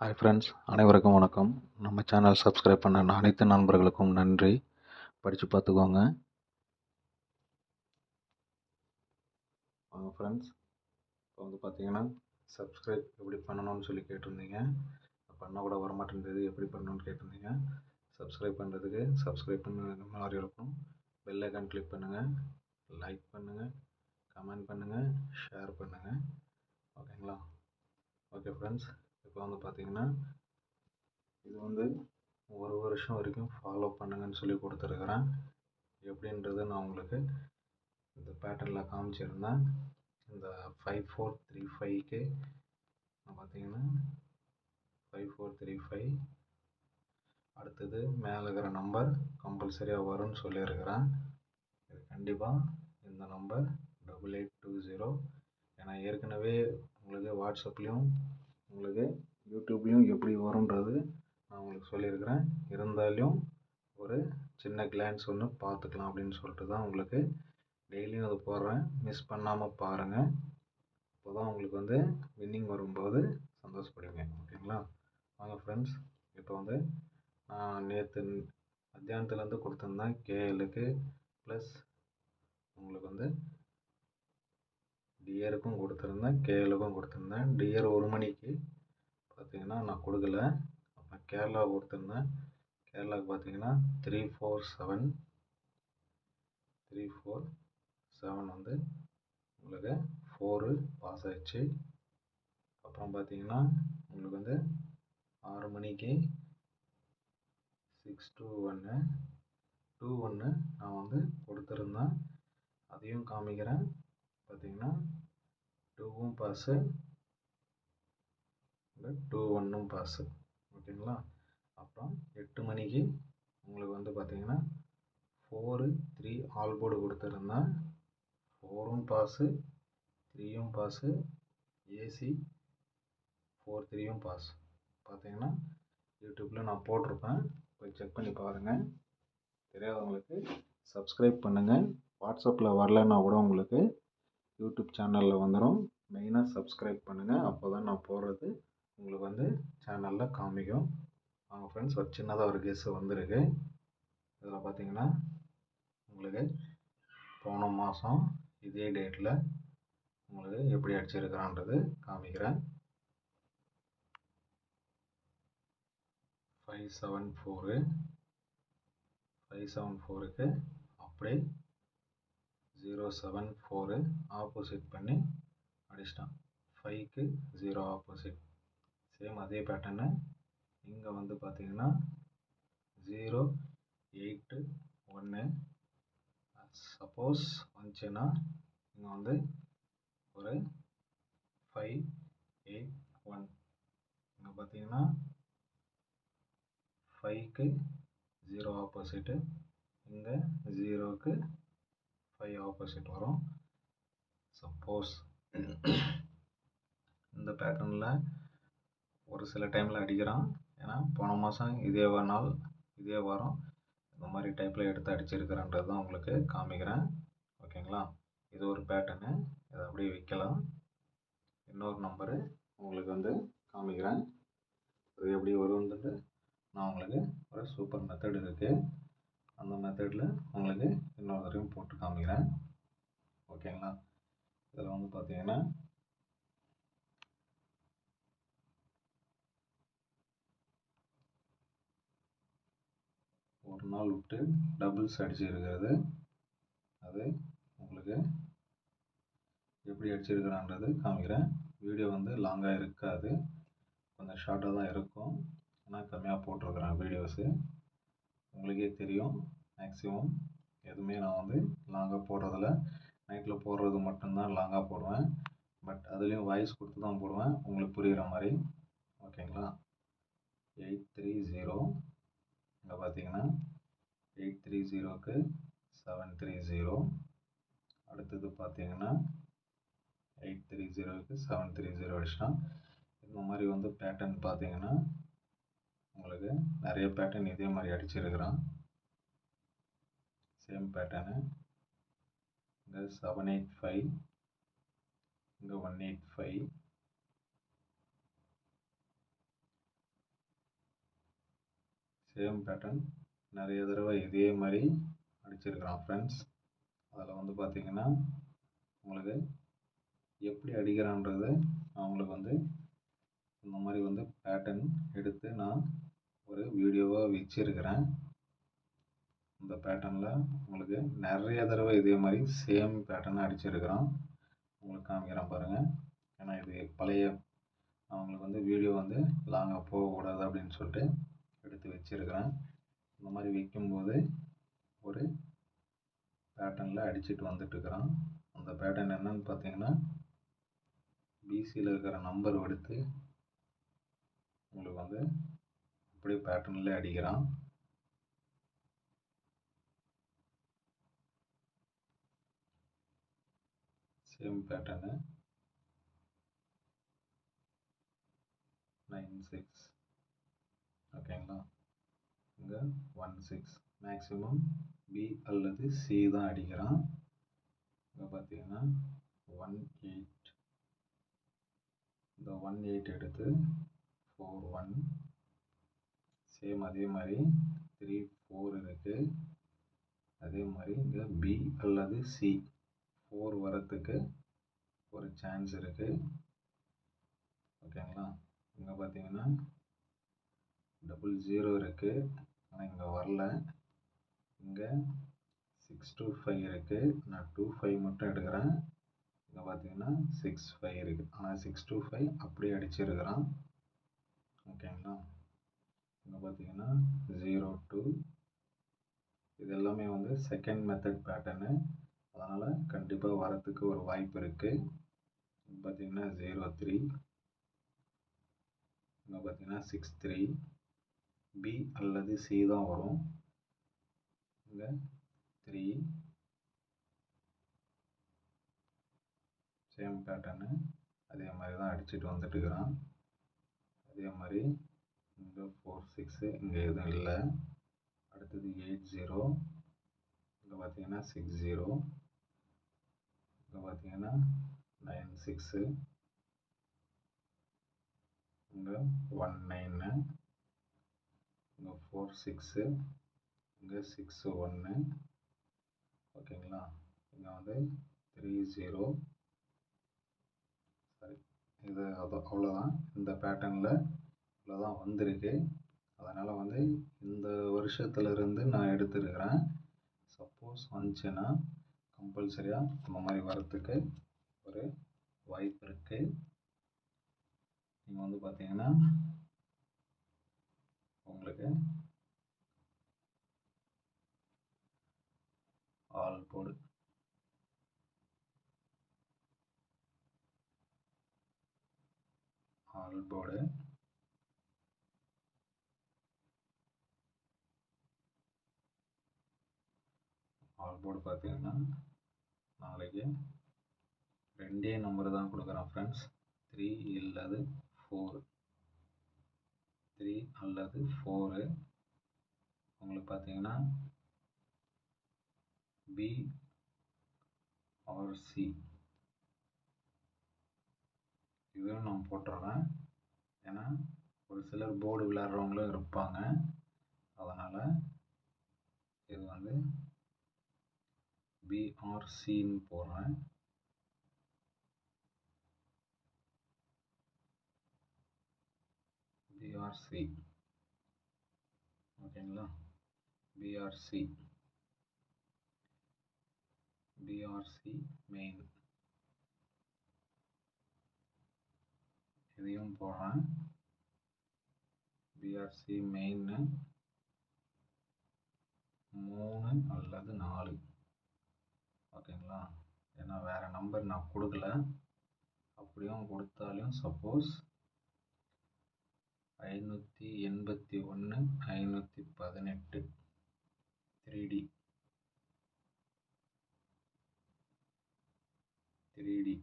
Hi friends, அனைவருக்கும் வணக்கம். நம்ம சேனல் சப்ஸ்கிரைப் பண்ண அனைத்து நண்பர்களுக்கும் நன்றி. படித்து பார்த்துக்கோங்க. வாங்க ஃப்ரெண்ட்ஸ், இப்போ வந்து பார்த்தீங்கன்னா சப்ஸ்கிரைப் எப்படி பண்ணணும்னு சொல்லி கேட்டிருந்தீங்க. பண்ண கூட வரமாட்டேங்குது, எப்படி பண்ணணும்னு கேட்டிருந்தீங்க. சப்ஸ்கிரைப் பண்ணுறதுக்கு சப்ஸ்கிரைப் பண்ண மாதிரி இருக்கும். பெல் ஐக்கான் கிளிக் பண்ணுங்கள், லைக் பண்ணுங்கள், கமெண்ட் பண்ணுங்கள், ஷேர் பண்ணுங்கள். ஓகேங்களா? ஓகே ஃப்ரெண்ட்ஸ், இப்போ வந்து பார்த்தீங்கன்னா இது வந்து ஒரு வருஷம் வரைக்கும் ஃபாலோ பண்ணுங்கன்னு சொல்லி கொடுத்துருக்குறேன். எப்படின்றத நான் உங்களுக்கு இந்த பேட்டர்னில் காமிச்சிருந்தேன். இந்த 5435க்கு நான் பார்த்தீங்கன்னா 5435 அடுத்தது மேலே இருக்கிற நம்பர் கம்பல்சரியாக வரும்னு சொல்லியிருக்கிறேன். இது கண்டிப்பாக இந்த நம்பர் 8820. ஏன்னா ஏற்கனவே உங்களுக்கு வாட்ஸ்அப்லேயும் உங்களுக்கு யூடியூப்லேயும் எப்படி வரும்ன்றது நான் உங்களுக்கு சொல்லியிருக்கிறேன். இருந்தாலும் ஒரு சின்ன கிளான்ஸ் ஒன்று பார்த்துக்கலாம் அப்படின்னு சொல்லிட்டு தான் உங்களுக்கு டெய்லியும் அது போடுறேன். மிஸ் பண்ணாமல் பாருங்கள். அப்போ தான் உங்களுக்கு வந்து வின்னிங் வரும்போது சந்தோஷப்படுவீங்க. ஓகேங்களா? வாங்க ஃப்ரெண்ட்ஸ், இப்போ வந்து நான் நேற்று மத்தியானத்துலேருந்து கொடுத்துருந்தேன் கேஎலுக்கு ப்ளஸ் உங்களுக்கு வந்து டிஆருக்கும் கொடுத்துருந்தேன், கேஎலுக்கும் கொடுத்துருந்தேன். டிஆர் 1 மணிக்கு பார்த்தீங்கன்னா நான் கொடுக்கல. அப்புறம் கேரளா கொடுத்துருந்தேன். கேரளாவுக்கு பார்த்தீங்கன்னா 347 வந்து உங்களுக்கு 4 பாஸ் ஆயிடுச்சு. அப்புறம் பார்த்தீங்கன்னா உங்களுக்கு வந்து 6 மணிக்கு 621 நான் வந்து கொடுத்துருந்தேன். அதையும் காமிக்கிறேன். பார்த்தீங்கன்னா 2வும் பாஸு, 21ம் பாஸு. ஓகேங்களா? அப்புறம் 8 மணிக்கு உங்களுக்கு வந்து பார்த்தீங்கன்னா 4-3 ஆல் போர்டு கொடுத்துருந்தேன். 4ம் பாஸு, 3யும் பாஸு, ஏசி 4-3யும் பாஸ். பார்த்தீங்கன்னா யூடியூப்பில் நான் போட்டிருப்பேன், போய் செக் பண்ணி பாருங்கள். தெரியாதவங்களுக்கு சப்ஸ்கிரைப் பண்ணுங்கள். வாட்ஸ்அப்பில் வரலைன்னா கூட உங்களுக்கு யூடியூப் சேனலில் வந்துடும். மெயினாக சப்ஸ்கிரைப் பண்ணுங்கள். அப்போ தான் நான் போடுறது உங்களுக்கு வந்து சேனலில் காமிக்கும். அவங்க ஃப்ரெண்ட்ஸ் ஒரு சின்னதாக ஒரு கெஸ் வந்திருக்கு. இதில் பார்த்தீங்கன்னா உங்களுக்கு போன மாதம் இதே டேட்டில் உங்களுக்கு எப்படி அடிச்சிருக்கிறான்றது காமிக்கிறேன். 574க்கு அப்படியே 074 ஆப்போசிட் பண்ணி அடிச்சிட்டான். 5க்கு 0 ஆப்போசிட். சேம் அதே பேட்டர்னு இங்கே வந்து பார்த்தீங்கன்னா 081 சப்போஸ் வந்துச்சுன்னா இங்கே வந்து ஒரு 581. இங்கே பார்த்தீங்கன்னா 5க்கு 0 ஆப்போசிட்டு, இங்கே 0க்கு 5 ஆப்போசிட் வரும். சப்போஸ் இந்த பேட்டர்னில் ஒரு சில டைமில் அடிக்கிறான். ஏன்னா போன மாதம் இதே நாள் இதே வாரம் இந்த மாதிரி டைப்பில் எடுத்து அடிச்சிருக்கிறேன்றது தான் உங்களுக்கு காமிக்கிறேன். ஓகேங்களா? இது ஒரு பேட்டர்னு, இதை அப்படியே வைக்கலாம். இன்னொரு நம்பரு உங்களுக்கு வந்து காமிக்கிறேன். அது எப்படி வரும்ன்றது நான் உங்களுக்கு ஒரு சூப்பர் மெத்தட் இருக்குது. அந்த மெத்தடில் உங்களுக்கு இன்னொரு தடவையும் போட்டு காமிக்கிறேன். ஓகேங்களா? இதில் வந்து பார்த்தீங்கன்னா ஒரு நாள் விட்டு டபுள்ஸ் அடிச்சிருக்கிறது. அது உங்களுக்கு எப்படி அடிச்சிருக்கிறான்றது காமிக்கிறேன். வீடியோ வந்து லாங்காக இருக்காது, கொஞ்சம் ஷார்ட்டாக தான் இருக்கும். ஆனால் கம்மியாக போட்டிருக்கிறேன் வீடியோஸு. உங்களுக்கே தெரியும், மேக்ஸிமம் எதுவுமே நான் வந்து லாங்காக போடுறதில்ல. நைட்டில் போடுறது மட்டும்தான் லாங்காக போடுவேன். பட் அதுலேயும் வாய்ஸ் கொடுத்து தான் போடுவேன், உங்களுக்கு புரிகிற மாதிரி. ஓகேங்களா? 830 இங்கே பார்த்தீங்கன்னா 830க்கு 730. அடுத்தது பார்த்தீங்கன்னா 830க்கு 730 அடிச்சிட்டா. இந்த மாதிரி வந்து பேட்டர்ன் பார்த்தீங்கன்னா உங்களுக்கு நிறைய பேட்டர்ன் இதே மாதிரி அடிச்சிருக்கிறான். சேம் பேட்டர்னு இங்கே 785, இங்கே 185, சேம் பேட்டர்ன் நிறைய தடவை இதே மாதிரி அடிச்சிருக்கிறான் ஃப்ரெண்ட்ஸ். அதில் வந்து பார்த்திங்கன்னா உங்களுக்கு எப்படி அடிக்கிறான்றது நான் உங்களுக்கு வந்து இந்த மாதிரி வந்து பேட்டர்ன் எடுத்து நான் ஒரு வீடியோவாக வச்சுருக்கிறேன். இந்த பேட்டர்னில் உங்களுக்கு நிறைய தடவை இதே மாதிரி சேம் பேட்டர்னை அடிச்சிருக்கிறான். உங்களுக்கு காமிக்கிறேன் பாருங்கள். ஏன்னா இது பழைய அவங்களுக்கு வந்து வீடியோ வந்து லாங்காக போகக்கூடாது அப்படின்னு சொல்லிட்டு எடுத்து வச்சுருக்கிறேன். இந்த மாதிரி வைக்கும்போது ஒரு பேட்டர்னில் அடிச்சுட்டு வந்துட்டுருக்குறான். அந்த பேட்டர்ன் என்னன்னு பார்த்தீங்கன்னா பிசியில் இருக்கிற நம்பர் எடுத்து உங்களுக்கு வந்து அப்படியே பேட்டர்னில் அடிக்கிறான். சேம் பேட்டர்னு 9-6 ஓகேங்களா. இங்கே 1-6 மேக்ஸிமம் பி அல்லது சி தான் அடிக்கிறான். இங்கே பார்த்தீங்கன்னா 1-8 இந்த 1-8 எடுத்து 4-1 சேம் அதே மாதிரி 3-4 இருக்குது. அதே மாதிரி இங்கே பி அல்லது சி 4 வரத்துக்கு ஒரு சான்ஸ் இருக்குது ஓகேங்களா. இங்கே பார்த்தீங்கன்னா 00 இருக்குது, ஆனால் இங்கே வரல. இங்கே 6-5 இருக்குது, நான் 2-5 மட்டும் எடுக்கிறேன். இங்கே பார்த்தீங்கன்னா 6-5 இருக்குது, ஆனால் 6-5 அப்படியே அடிச்சிருக்கிறான் ஓகேங்களா. இங்கே பார்த்தீங்கன்னா 0-2 இது எல்லாமே வந்து செகண்ட் மெத்தட் பேட்டர்னு, அதனால் கண்டிப்பாக வரத்துக்கு ஒரு வாய்ப்பு இருக்குது. இங்கே பார்த்தீங்கன்னா 0-3 இங்கே பார்த்தீங்கன்னா 6-3 பி அல்லது சி தான் வரும். இங்கே 3 சேம் பேட்டர்னு அதே மாதிரி தான் அடிச்சுட்டு வந்துட்டுருக்கிறான். அதே மாதிரி இங்கே 4-6 இங்கே எதுவும் இல்லை. அடுத்தது 8-0 இங்கே பார்த்தீங்கன்னா 6-0 இங்கே பார்த்தீங்கன்னா 9-6 இங்கே 1-9 இங்கே 4-6 இங்கே 6-1 ஓகேங்களா. இங்கே வந்து 3-0 சரி இது அவ்வளோதான். இந்த பேட்டர்னில் இவ்வளோதான் வந்திருக்கு. அதனால் வந்து இந்த வருஷத்துலேருந்து நான் எடுத்துருக்கிறேன். சப்போஸ் வந்துச்சுன்னா கம்பல்சரியாக இந்த மாதிரி வரத்துக்கு ஒரு வாய்ப்பு இருக்குது. நீங்கள் வந்து பார்த்தீங்கன்னா உங்களுக்கு ஆல் போர்டு பார்த்தீங்கன்னா நாளைக்கு 2 நம்பர் தான் கொடுக்குறேன் ஃப்ரெண்ட்ஸ். 3 அல்லது 4 உங்களுக்கு பார்த்தீங்கன்னா பி ஆர் சி இதுவும் நான் போட்டுறேன். ஏன்னா ஒரு சிலர் போர்டு விளையாடுறவங்களும் இருப்பாங்க. அதனால் இது வந்து பிஆர்சின்னு போடுறேன். பிஆர்சி ஓகேங்களா. பிஆர்சி மெயின் இதையும் போடுறேன். பிஆர்சி மெயின் 3 அல்லது 4 ஓகேங்களா. ஏன்னா வேறு நம்பர் நான் கொடுக்கல. அப்படியும் கொடுத்தாலும் சப்போஸ் 581 518 3D 3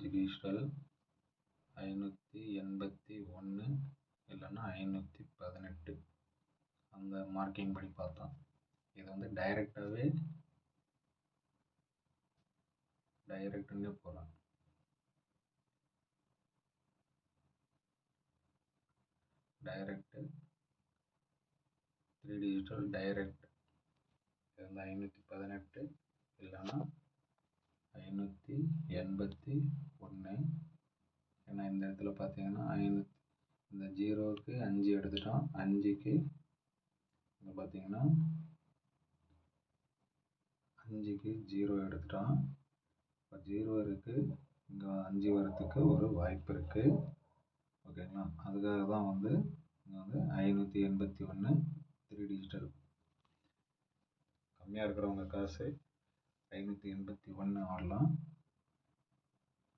டிஜிட்டல் 581 இல்லைன்னா 518 அந்த மார்க்கிங் படி பார்த்தா இது வந்து டைரக்ட்னே போகலாம். 3 டிஜிட்டல் டைரக்ட். இது வந்து 518 இல்லைன்னா 581. ஏன்னா இந்த இடத்துல பார்த்தீங்கன்னா இந்த 0க்கு 5 எடுத்துட்டோம், 5க்கு இங்கே பார்த்தீங்கன்னா 5க்கு 0 எடுத்துட்டோம். இப்போ 0 இருக்குது, இங்கே 5 வரத்துக்கு ஒரு வாய்ப்பு இருக்குது. ஓகேங்களா, அதுக்காக தான் வந்து இங்கே வந்து 581 3 டிஜிட்டல். கம்மியாக இருக்கிறவங்க காசு 581 ஆடலாம்.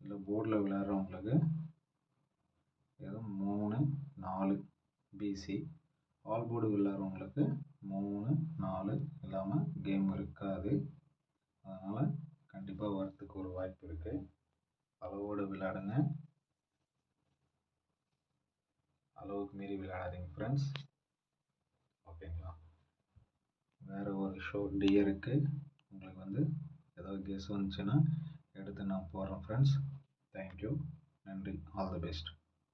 இல்லை போர்டில் விளையாடுறவங்களுக்கு எதுவும் 3 4 பிசி. ஆல் போர்டு விளையாடுறவங்களுக்கு 3 4 இல்லாமல் கேம் இருக்காது. அதனால் கண்டிப்பாக வரத்துக்கு ஒரு வாய்ப்பு இருக்குது. அளவோடு விளையாடுங்க, அளவுக்கு மீறி விளையாடாதீங்க ஃப்ரெண்ட்ஸ். ஓகேங்களா, வேறு ஒரு ஷோ டியருக்கு உங்களுக்கு வந்து ஏதாவது கெஸ் வந்துச்சுன்னா எடுத்து நான் போடுறேன் ஃப்ரெண்ட்ஸ். தேங்க்யூ, நன்றி, ஆல் தி பெஸ்ட்.